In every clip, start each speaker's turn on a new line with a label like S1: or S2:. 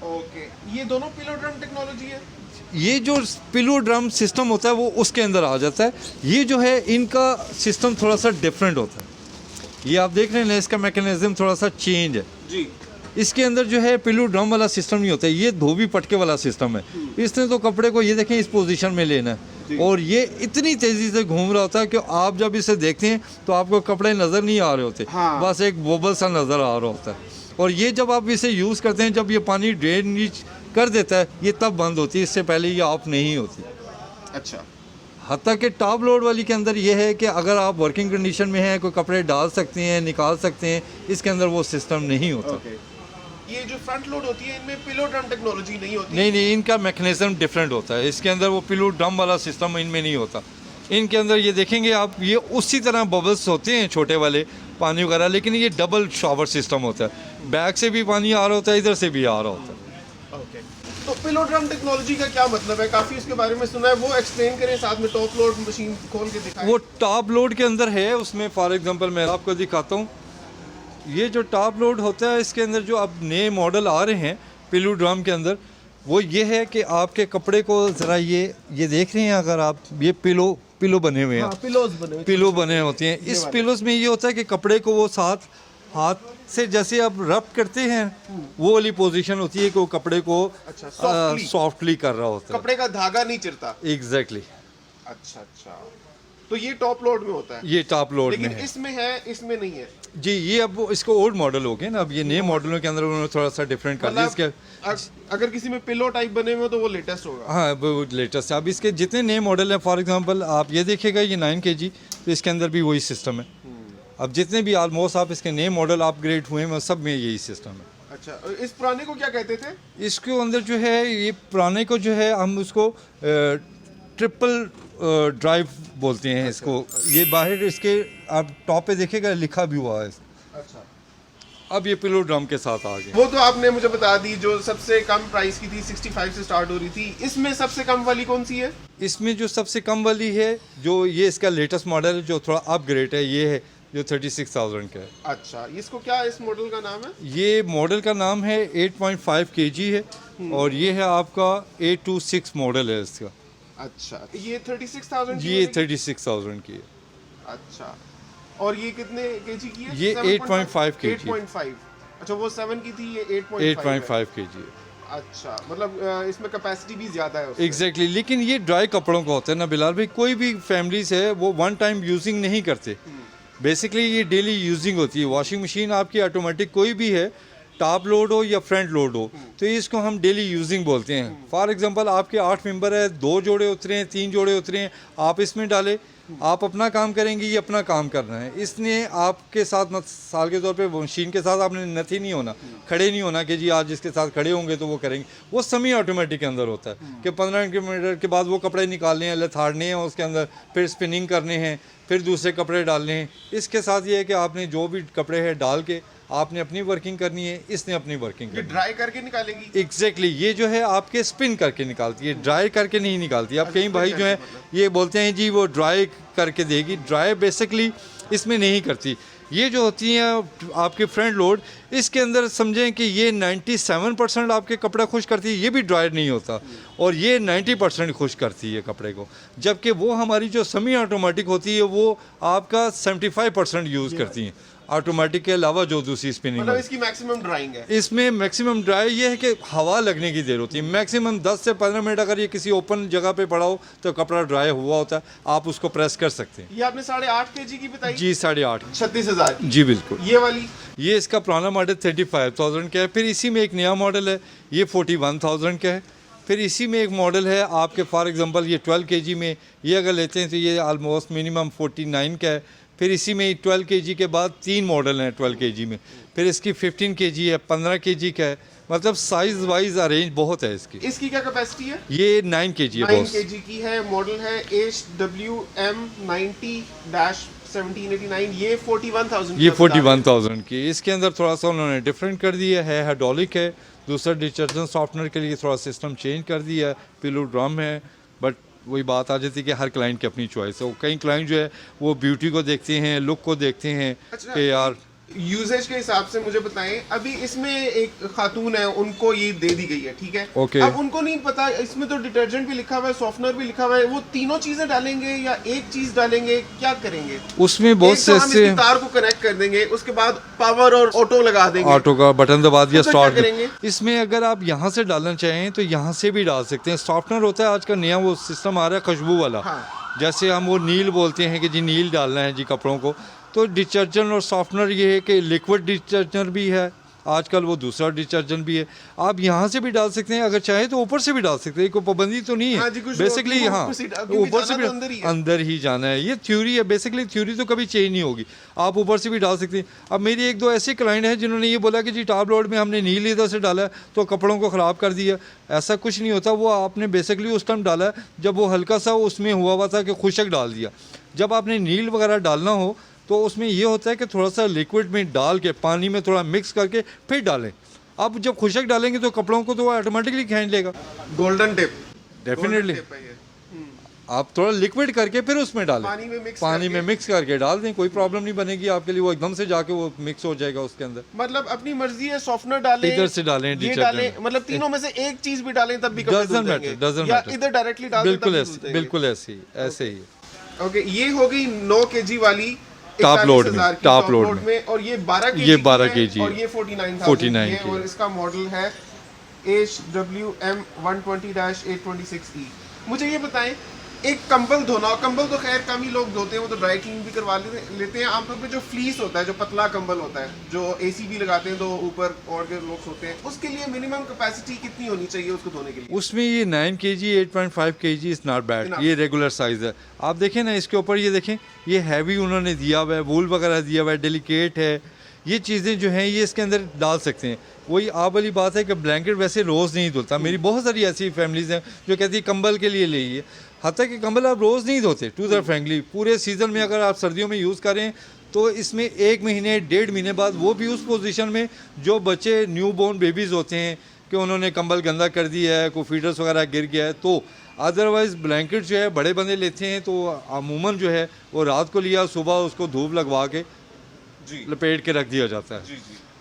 S1: Okay, ये दोनों pillow drum technology है।
S2: ये जो पिलो ड्रम सिस्टम होता है वो उसके अंदर आ जाता है। ये जो है इनका सिस्टम थोड़ा सा डिफरेंट होता है। ये आप देख रहे हैं ना, इसका मैकेनिज्म थोड़ा सा चेंज है।
S1: जी।
S2: इसके अंदर जो है पिलो ड्रम वाला सिस्टम नहीं होता है, ये धोबी पटके वाला सिस्टम है। इसने तो कपड़े को ये देखें इस पोजीशन में लेना है और ये इतनी तेज़ी से घूम रहा होता है कि आप जब इसे देखते हैं तो आपको कपड़े नज़र नहीं आ रहे होते।
S1: हाँ।
S2: बस एक बोबल सा नज़र आ रहा होता है। और ये जब आप इसे यूज़ करते हैं, जब ये पानी ड्रेन नीच कर देता है, ये तब बंद होती है, इससे पहले ये ऑफ नहीं होती।
S1: अच्छा।
S2: हत्ता कि टॉप लोड वाली के अंदर ये है कि अगर आप वर्किंग कंडीशन में हैं, कोई कपड़े डाल सकते हैं, निकाल सकते हैं, इसके अंदर वो सिस्टम नहीं होता।
S1: ओके, ये जो फ्रंट लोड होती है इनमें पिलो ड्रम टेक्नोलॉजी नहीं होती।
S2: नहीं नहीं, इनका मैकेनिज्म डिफरेंट होता है। इसके अंदर वो पिलो ड्रम वाला सिस्टम इनमें नहीं होता। इनके अंदर ये देखेंगे आप, ये उसी तरह बबल्स होते हैं छोटे वाले पानी वगैरह, लेकिन ये डबल शॉवर सिस्टम होता है। बैक से भी पानी आ रहा होता है, इधर से भी आ रहा होता है।
S1: ओके, तो पिलो ड्रम टेक्नोलॉजी का क्या मतलब है? काफ़ी उसके बारे में सुना है, वो एक्सप्लेन करें, साथ में टॉप लोड मशीन खोल के दिखाएं।
S2: वो टॉप लोड के अंदर है, उसमें फॉर एग्जांपल मैं आपको दिखाता हूँ। ये जो टॉप लोड होता है, इसके अंदर जो अब नए मॉडल आ रहे हैं पिलो ड्रम के अंदर, वो ये है कि आपके कपड़े को ज़रा ये देख रहे हैं, अगर आप ये पिलो बने हुए हैं,
S1: हाँ, पिलोज बने हुए।
S2: पिलो बने होते हैं। इस पिलोस में ये होता है कि कपड़े को वो साथ हाथ से जैसे आप रब करते हैं, वो वाली पोजीशन होती है कि वो कपड़े को
S1: अच्छा, softly।
S2: सॉफ्टली कर रहा होता है।
S1: कपड़े का धागा नहीं चिरता।
S2: एग्जैक्टली।
S1: अच्छा अच्छा, तो ये टॉप लोड में होता है।
S2: ये टॉप लोड में
S1: लेकिन
S2: है
S1: इसमें है, इसमें नहीं है।
S2: जी। ये अब इसको ओल्ड मॉडल हो गए ना, अब ये नए मॉडलों के अंदर उन्होंने थोड़ा सा डिफरेंट कर दिया
S1: मतलब
S2: इसके।
S1: अगर किसी में पिलो टाइप बने हुए हो तो वो लेटेस्ट होगा।
S2: हाँ, वो लेटेस्ट है। अब इसके जितने नए मॉडल हैं, फॉर एग्जांपल आप ये देखिएगा, ये 9 kg, तो इसके अंदर भी वही सिस्टम है। अब जितने भी ऑलमोस्ट आप इसके नए मॉडल अपग्रेड हुए हैं, सब में यही सिस्टम है।
S1: अच्छा, इस पुराने को क्या कहते थे?
S2: इसके अंदर जो है, ये पुराने को जो है हम उसको ट्रिपल ड्राइव बोलते हैं इसको। ये बाहर इसके आप टॉप पे देखेगा लिखा भी हुआ है।
S1: अच्छा,
S2: अब ये पिलो ड्रम के साथ आ गए।
S1: वो तो आपने मुझे बता दी, जो सबसे कम प्राइस की थी 65 से स्टार्ट हो रही थी। इसमें सबसे कम वाली कौन सी है?
S2: इसमें जो सबसे कम वाली है, जो ये इसका लेटेस्ट मॉडल है, जो थोड़ा अपग्रेड है, ये है जो 36,000 का है।
S1: अच्छा, इसको क्या, इस मॉडल का नाम है?
S2: ये मॉडल का नाम है 8.5 kg है, और ये है आपका 826 मॉडल है इसका।
S1: अच्छा, ये 36,000
S2: ये 36,000 की है।
S1: अच्छा, और ये कितने केजी की है?
S2: ये 8.5 kg।
S1: 8.5। अच्छा, वो 7 की थी, ये
S2: 8.5 kg है।
S1: अच्छा, मतलब इसमें कैपेसिटी भी ज्यादा है उससे।
S2: एग्जैक्टली। लेकिन ये ड्राई कपड़ों का होता है ना बिलाल भाई, कोई भी फैमिलीज है वो वन टाइम यूजिंग नहीं करते। बेसिकली ये डेली यूजिंग होती है। वॉशिंग मशीन आपकी ऑटोमेटिक कोई भी है, टॉप लोड हो या फ्रंट लोड हो, तो इसको हम डेली यूजिंग बोलते हैं। फॉर एग्जांपल आपके 8 मेंबर है, 2 जोड़े उतरे हैं, 3 जोड़े उतरे हैं, आप इसमें डालें, आप अपना काम करेंगे, ये अपना काम करना है। इसने आपके साथ साल के तौर पे मशीन के साथ आपने नथी नहीं होना, खड़े नहीं होना कि जी आज जिसके साथ खड़े होंगे तो वो करेंगे। वो सेमी ऑटोमेटिक के अंदर होता है कि 15 किलोमीटर के बाद वो कपड़े निकालने हैं, लथाड़ने हैं उसके अंदर, फिर स्पिनिंग करने हैं, फिर दूसरे कपड़े डालने हैं। इसके साथ ये है कि आपने जो भी कपड़े हैं डाल के आपने अपनी वर्किंग करनी है, इसने अपनी वर्किंग
S1: ये
S2: करनी है।
S1: ड्राई करके निकालेगी?
S2: एग्जैक्टली। ये जो है आपके स्पिन करके निकालती है, ड्राई करके नहीं निकालती। अब कई भाई जो है ये बोलते हैं जी वो ड्राई करके देगी, ड्राई बेसिकली इसमें नहीं करती। ये जो होती हैं आपके फ्रंट लोड, इसके अंदर समझें कि ये 97% आपके कपड़ा खुश करती है, ये भी ड्राई नहीं होता, और ये 90% खुश करती है कपड़े को। जबकि वो हमारी जो सेमी ऑटोमेटिक होती है वो आपका 75% यूज़ करती हैं, ऑटोमेटिक के अलावा जो दूसरी स्पिनिंग
S1: मतलब
S2: है।
S1: इसकी मैक्सिमम ड्राइंग है?
S2: इसमें मैक्सिमम ड्राई ये है कि हवा लगने की देर होती है। मैक्सिमम 10 से 15 मिनट अगर ये किसी ओपन जगह पे पड़ा हो तो कपड़ा ड्राई हुआ होता है, आप उसको प्रेस कर सकते हैं।
S1: ये आपने 8.5 केजी की बताई?
S2: जी 8.5।
S1: 36,000।
S2: जी बिल्कुल।
S1: ये वाली?
S2: ये इसका पुराना मॉडल 35,000 का है। फिर इसी में एक नया मॉडल है, ये 41,000 का है। फिर इसी में एक मॉडल है आपके फॉर एग्जांपल ये 12 kg में, ये अगर लेते हैं तो ये आलमोस्ट मिनिमम 49 का है। फिर इसी में 12 kg के बाद 3 मॉडल हैं 12 kg में। फिर इसकी 15 kg है, 15 kg का है। मतलब साइज वाइज अरेंज बहुत है इसकी।
S1: इसकी क्या कैपेसिटी है?
S2: ये 9 kg है
S1: 9
S2: बॉस।
S1: kg की है। मॉडल है HWM 90-1789। ये 41,000।
S2: ये 41,000 की। इसके अंदर थोड़ा सा उन्होंने डिफरेंट कर दिया है, हाइड्रोलिक है, दूसरा डिटर्जेंट सॉफ्टनर के लिए थोड़ा सिस्टम चेंज कर दिया है, पिलो ड्रम है। बट वही बात आ जाती है कि हर क्लाइंट की अपनी चॉइस है। वो कई क्लाइंट जो है वो ब्यूटी को देखते हैं, लुक को देखते हैं
S1: अच्छा,
S2: कि यार
S1: यूजेज के हिसाब से मुझे बताएं, अभी इसमें एक खातून है, उनको ये दे दी गई है, ठीक है।
S2: Okay.
S1: अब उनको नहीं पता, इसमें तो डिटर्जेंट भी लिखा हुआ है, सॉफ्टनर भी लिखा हुआ है, वो तीनों चीजें डालेंगे या एक चीज डालेंगे, क्या करेंगे?
S2: उसमें बहुत से
S1: हम इसकी तार को कनेक्ट कर देंगे, उसके बाद पावर और ऑटो लगा देंगे,
S2: ऑटो का बटन दबा दिया,
S1: तो क्या
S2: स्टार्ट
S1: करेंगे?
S2: इसमें अगर आप यहाँ से डालना चाहें तो यहाँ से भी डाल सकते हैं। सॉफ्टनर होता है आज का नया वो सिस्टम आ रहा है खुशबू वाला।
S1: हाँ।
S2: जैसे हम वो नील बोलते हैं कि जी नील डालना है जी कपड़ों को, तो डिटर्जेंट और सॉफ्टनर ये है कि लिक्विड डिटर्जेंट भी है आजकल, वो दूसरा डिटर्जेंट भी है। आप यहाँ से भी डाल सकते हैं, अगर चाहे तो ऊपर से भी डाल सकते हैं, कोई पाबंदी तो नहीं
S1: हाँ जी,
S2: है।
S1: कुछ
S2: बेसिकली
S1: लोग
S2: हाँ,
S1: क्योंकि
S2: ऊपर से
S1: जाना
S2: भी
S1: तो अंदर ही है।
S2: अंदर ही जाना है। ये थ्योरी है, बेसिकली थ्योरी तो कभी चेंज नहीं होगी, आप ऊपर से भी डाल सकते हैं। अब मेरी एक दो ऐसे क्लाइंट हैं जिन्होंने ये बोला कि जी टॉप लोड में हमने नील इधर से डाला है तो कपड़ों को ख़राब कर दिया। ऐसा कुछ नहीं होता, वो आपने बेसिकली उस टाइम डाला है जब वो हल्का सा उसमें हुआ था कि खुशक डाल दिया। जब आपने नील वगैरह डालना हो तो उसमें ये होता है कि थोड़ा सा लिक्विड में डाल के पानी में थोड़ा मिक्स करके फिर डालें। आप जब खुशक डालेंगे तो कपड़ों को तो ऑटोमेटिकली खींच लेगा।
S1: गोल्डन टिप,
S2: डेफिनेटली आप थोड़ा लिक्विड करके फिर उसमें डालें, पानी में मिक्स करके डाल दें, कोई प्रॉब्लम नहीं बनेगी आपके लिए। वो एकदम से जाके वो मिक्स हो जाएगा उसके अंदर।
S1: मतलब अपनी मर्जी है, सॉफ्टनर डालें,
S2: इधर से डालें,
S1: ये डालें, मतलब तीनों में से एक चीज भी डालें तब भी कपड़े धुल जाएंगे,
S2: डजंट
S1: या
S2: मैटर,
S1: इधर डायरेक्टली डाल दें
S2: बिल्कुल
S1: तब भी
S2: ऐसे,
S1: धुल जाएंगे।
S2: बिल्कुल ऐसे ही।
S1: ओके, ये हो गई 9 kg वाली
S2: टॉप लोड
S1: 41,000 की,
S2: टॉप लोड में,
S1: और ये 12 kg
S2: ये
S1: की
S2: 12
S1: है,
S2: kg
S1: और ये 49,000
S2: 49
S1: की है,
S2: की
S1: और
S2: है।
S1: इसका मॉडल है HWM 120-826E। मुझे ये बताएं, एक कंबल धोना, कंबल तो खैर कम ही लोग धोते हैं, वो तो ड्राई क्लीन भी करवा लेते हैं। आमतौर पे जो फ्लीस होता है, जो पतला कंबल होता है, जो एसी भी लगाते हैं तो ऊपर और के लोग सोते हैं, उसके लिए मिनिमम कैपेसिटी कितनी होनी चाहिए उसको धोने के लिए?
S2: उसमें ये 9 kg 8.5 kg is not bad,
S1: Enough.
S2: ये रेगुलर साइज़ है। आप देखें ना इसके ऊपर, ये देखें ये हैवी उन्होंने दिया हुआ है, वूल वगैरह दिया हुआ है, डेलिकेट है। ये चीज़ें जो हैं ये इसके अंदर डाल सकते हैं। वही आप वाली बात है कि ब्लैंकेट वैसे रोज़ नहीं धुलता। मेरी बहुत सारी ऐसी फैमिलीज़ हैं जो कहती है कंबल के लिए लिए, हत्ता कि कंबल आप रोज़ नहीं धोते। टू द फ्रेंकली पूरे सीज़न में अगर आप सर्दियों में यूज़ करें तो इसमें 1 महीने 1.5 महीने बाद वो भी उस पोजीशन में जो बच्चे न्यू बोर्न बेबीज़ होते हैं कि उन्होंने कंबल गंदा कर दिया है, कोई फीडर्स वगैरह गिर गया है, तो अदरवाइज़ ब्लैंकेट जो है बड़े बंदे लेते हैं तो अमूमन जो है वो रात को लिया, सुबह उसको धूप लगवा के लपेट के रख दिया जाता है।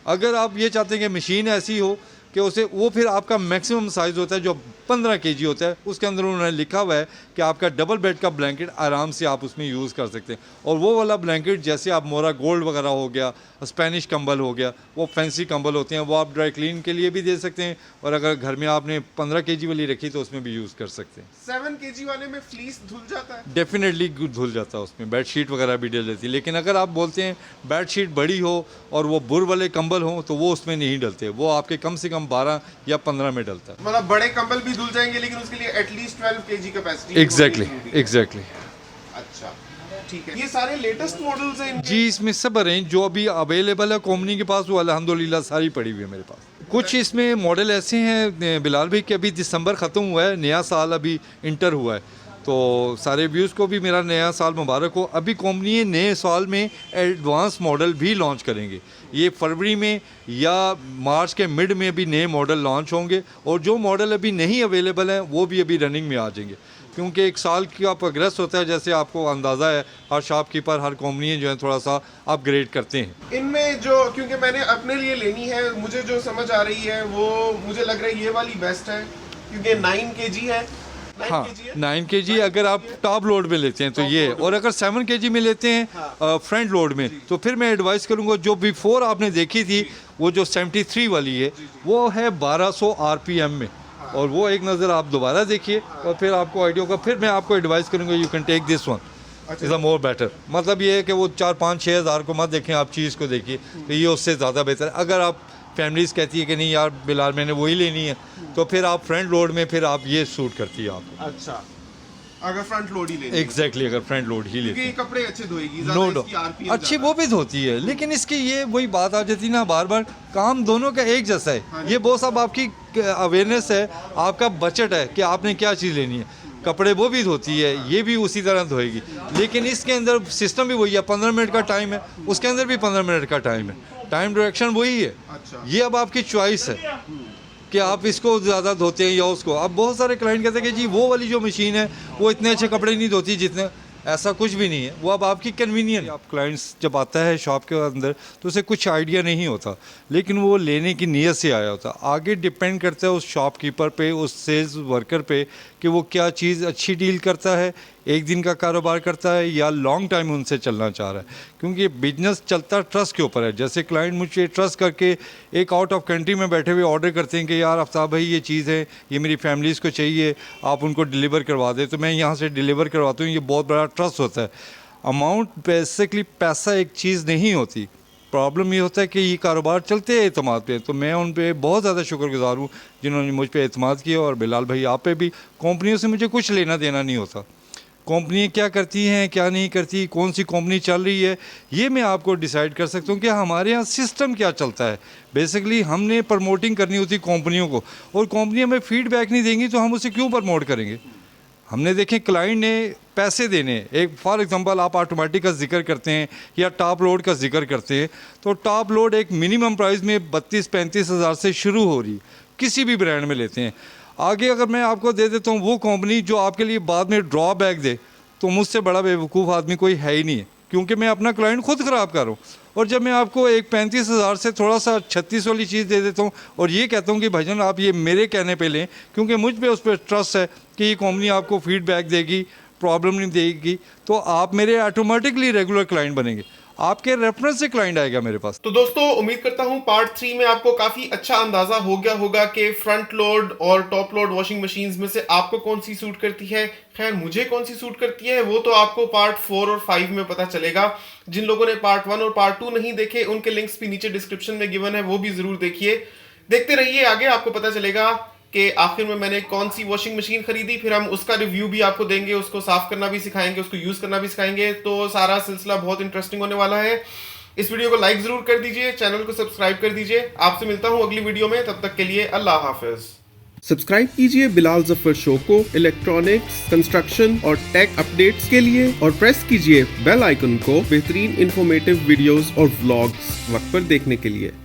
S2: अगर आप ये चाहते हैं कि मशीन ऐसी हो कि उसे वो फिर आपका मैक्सिमम साइज़ होता है जो 15 kg होता है, उसके अंदर उन्होंने लिखा हुआ है कि आपका डबल बेड का ब्लैंकेट आराम से आप उसमें यूज़ कर सकते हैं। और वो वाला ब्लैंकेट जैसे आप मोरा गोल्ड वगैरह हो गया, स्पेनिश कंबल हो गया, वो फैंसी कंबल होते हैं, वो आप ड्राई क्लीन के लिए भी दे सकते हैं, और अगर घर में आपने 15 kg वाली रखी तो उसमें भी यूज़ कर सकते हैं।
S1: 7 kg वाले में फ्लीस धुल जाता है?
S2: डेफिनेटली धुल जाता है, उसमें बेडशीट वगैरह भी डल जाती है। लेकिन अगर आप बोलते हैं बेडशीट बड़ी हो और वो बुर वाले कंबल हो तो वो उसमें नहीं डलते, वो आपके कम से कम 12 या 15 में डलता है।
S1: मतलब बड़े कंबल भी धुल जाएंगे लेकिन उसके लिए एटलीस्ट 12 kg कैपेसिटी।
S2: एग्जैक्टली।
S1: अच्छा, ठीक है। ये सारे लेटेस्ट मॉडल्स हैं इनके?
S2: जी, इसमें सब रेंज जो अभी अवेलेबल है कंपनी के पास वो अल्हम्दुलिल्लाह सारी पड़ी हुई है मेरे पास। कुछ इसमें मॉडल ऐसे हैं बिलाल भाई कि अभी दिसंबर ख़त्म हुआ है, नया साल अभी इंटर हुआ है, तो सारे व्यूज़ को भी मेरा नया साल मुबारक हो। अभी कंपनी नए साल में एडवांस मॉडल भी लॉन्च करेंगे, ये फरवरी में या मार्च के मिड में भी नए मॉडल लॉन्च होंगे, और जो मॉडल अभी नहीं अवेलेबल हैं वो भी अभी रनिंग में आ जाएंगे, क्योंकि एक साल का प्रोग्रेस होता है, जैसे आपको अंदाज़ा है हर शॉपकीपर हर कंपनी जो है थोड़ा सा अपग्रेड करते हैं।
S1: इनमें जो, क्योंकि मैंने अपने लिए लेनी है, मुझे जो समझ आ रही है वो मुझे लग रहा है ये वाली बेस्ट है, क्योंकि 9 kg है।
S2: हाँ, 9 kg अगर आप टॉप लोड में लेते हैं तो ये, और अगर 7 kg में लेते हैं फ्रंट लोड में तो फिर मैं एडवाइस करूँगा जो बिफोर आपने देखी थी वो जो 73 वाली है वो है 1200 RPM में, और वो एक नज़र आप दोबारा देखिए और फिर आपको आइडिया होगा। फिर मैं आपको एडवाइस करूँगा you can take this one, is a more better. मतलब ये है कि वो 4-5-6 हज़ार को मत देखें, आप चीज़ को देखिए, तो ये उससे ज़्यादा बेहतर है। अगर आप फैमिलीज़ कहती है कि नहीं यार बिलाल मैंने वही लेनी है, तो फिर आप फ्रंट लोड में फिर आप ये सूट करती है आपको।
S1: अच्छा, अगर फ्रंट लोड ही लेनी
S2: एग्जैक्टली, अगर फ्रंट लोड ही लेते
S1: है,
S2: हैं
S1: कपड़े अच्छे धोएगी,
S2: नो डाउट, अच्छी वो भी धोती है, लेकिन इसकी ये वही बात आ जाती है ना, बार बार काम दोनों का एक जैसा है। ये बहुत सब आपकी अवेयरनेस है, आपका बजट है कि आपने क्या चीज़ लेनी है। कपड़े वो भी धोती है, ये भी उसी तरह धोएगी, लेकिन इसके अंदर सिस्टम भी वही है। 15 मिनट का टाइम है, उसके अंदर भी 15 मिनट का टाइम है, टाइम डायरेक्शन वही है।
S1: अच्छा।
S2: ये अब आपकी चॉइस है कि आप इसको ज़्यादा धोते हैं या उसको। अब बहुत सारे क्लाइंट कहते हैं कि जी वो वाली जो मशीन है वो इतने अच्छे कपड़े नहीं धोती जितने, ऐसा कुछ भी नहीं है, वो अब आपकी कन्वीनियंट। आप क्लाइंट्स जब आता है शॉप के अंदर तो उसे कुछ आइडिया नहीं होता, लेकिन वो लेने की नीयत से आया होता। आगे डिपेंड करता है उस शॉपकीपर पे, उस सेल्स वर्कर पे कि वो क्या चीज़ अच्छी डील करता है, एक दिन का कारोबार करता है या लॉन्ग टाइम उनसे चलना चाह रहा है। क्योंकि बिजनेस चलता ट्रस्ट के ऊपर है। जैसे क्लाइंट मुझे ट्रस्ट करके एक आउट ऑफ कंट्री में बैठे हुए ऑर्डर करते हैं कि यार आफ्ताब भाई ये चीज़ है, ये मेरी फैमिलीज़ को चाहिए, आप उनको डिलीवर करवा दें, तो मैं यहाँ से डिलीवर करवाता हूँ। ये बहुत बड़ा ट्रस्ट होता है। अमाउंट बेसिकली पैसा एक चीज़ नहीं होती, प्रॉब्लम ये होता है कि ये कारोबार चलते हैं एतमाद पे। तो मैं उन पे बहुत ज़्यादा शुक्रगुजार हूँ जिन्होंने मुझ पे एतमाद किया, और बिलाल भाई आप पे भी। कंपनियों से मुझे कुछ लेना देना नहीं होता, कंपनी क्या करती हैं क्या नहीं करती, कौन सी कंपनी चल रही है, ये मैं आपको डिसाइड कर सकता हूँ कि हमारे यहाँ सिस्टम क्या चलता है। बेसिकली हमने प्रमोटिंग करनी होती कंपनियों को, और कंपनी हमें फीडबैक नहीं देंगी तो हम उसे क्यों प्रमोट करेंगे। हमने देखें क्लाइंट ने पैसे देने, एक फॉर एग्जांपल आप ऑटोमेटिक का जिक्र करते हैं या टॉप लोड का जिक्र करते हैं, तो टॉप लोड एक मिनिमम प्राइस में 32-35 हज़ार से शुरू हो रही, किसी भी ब्रांड में लेते हैं। आगे अगर मैं आपको दे देता हूँ वो कंपनी जो आपके लिए बाद में ड्रॉबैक दे, तो मुझसे बड़ा बेवकूफ़ आदमी कोई है ही नहीं है, क्योंकि मैं अपना क्लाइंट खुद ख़राब कर रहा हूँ। और जब मैं आपको एक 35 हज़ार से थोड़ा सा 36 वाली चीज़ दे देता हूँ और ये कहता हूँ कि भाईजान आप ये मेरे कहने पे लें, क्योंकि मुझ पे उस पर ट्रस्ट है कि ये कंपनी आपको फीडबैक देगी, प्रॉब्लम नहीं देगी, तो आप मेरे ऑटोमेटिकली रेगुलर क्लाइंट बनेंगे, आपके रेफरेंस से क्लाइंट आएगा मेरे पास।
S1: तो दोस्तों उम्मीद करता हूं पार्ट 3 में आपको काफी अच्छा अंदाजा हो गया होगा कि फ्रंट लोड और टॉप लोड वॉशिंग मशीन्स में से आपको कौन सी सूट करती है। खैर मुझे कौन सी सूट करती है वो तो आपको पार्ट 4 और 5 में पता चलेगा। जिन लोगों ने पार्ट 1 और पार्ट 2 नहीं देखे उनके लिंक्स भी नीचे डिस्क्रिप्शन में गिवन है, वो भी जरूर देखिए। देखते रहिए, आगे आपको पता चलेगा कि आखिर में मैंने कौन सी वॉशिंग मशीन खरीदी, फिर हम उसका रिव्यू भी आपको देंगे, उसको साफ करना भी सिखाएंगे, उसको यूज करना भी सिखाएंगे। तो सारा सिलसिला बहुत इंटरेस्टिंग होने वाला है। इस वीडियो को लाइक जरूर कर दीजिए, चैनल को सब्सक्राइब कर दीजिए। आपसे मिलता हूं अगली वीडियो में, तब तक के लिए अल्लाह हाफिज। सब्सक्राइब कीजिए बिलाल जफर शो को इलेक्ट्रॉनिक्स, कंस्ट्रक्शन और टेक अपडेट्स के लिए, और प्रेस कीजिए बेल आइकन को बेहतरीन इंफॉर्मेटिव वीडियोस और व्लॉग्स वक्त पर देखने के लिए।